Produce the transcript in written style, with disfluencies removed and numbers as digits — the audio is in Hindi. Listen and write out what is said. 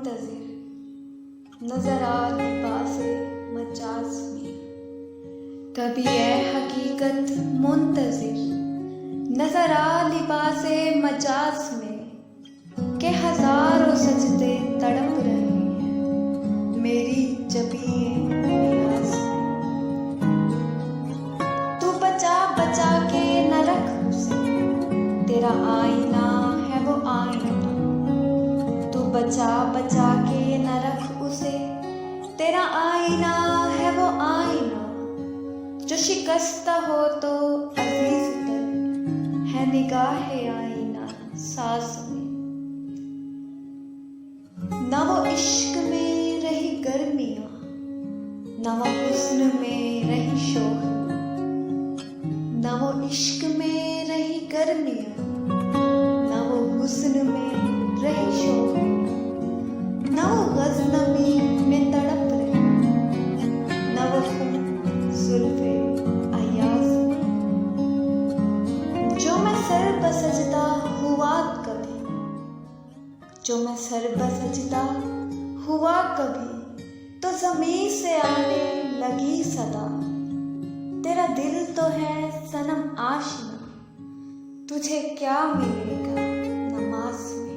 मुंतज़िर नज़र आ लिबासे मजाज में। कभी ए हकीकत मुंतज़िर नज़र आ लिबासे मजाज में के हज़ारों सजदे तड़प रहे हैं मेरी जबीए नियाज़ में। तू बचा बचा के न रख उसे, तेरा आईना है वो आईना। तू बचा बचा के न रख उसे, तेरा आईना है वो आईना। जो शिकस्ता हो तो अजीज तर है निगाहे आईना साज में। ना वो इश्क में रही गर्मियाँ, ना वो हुस्न में रही शोख। ना वो इश्क में रही गर्मियाँ, ना वो हुस्न में रही शोख। ना वो गज़नबी में तड़प रहे, ना वो खुद ज़ुल्फ़े अय्याज़ में। जो मैं सर बसजदा हुआ कभी, जो मैं सर बसजदा हुआ कभी, तो ज़मीन से आने लगी सदा। तेरा दिल तो है सनम आशिना, तुझे क्या मिलेगा नमाज में।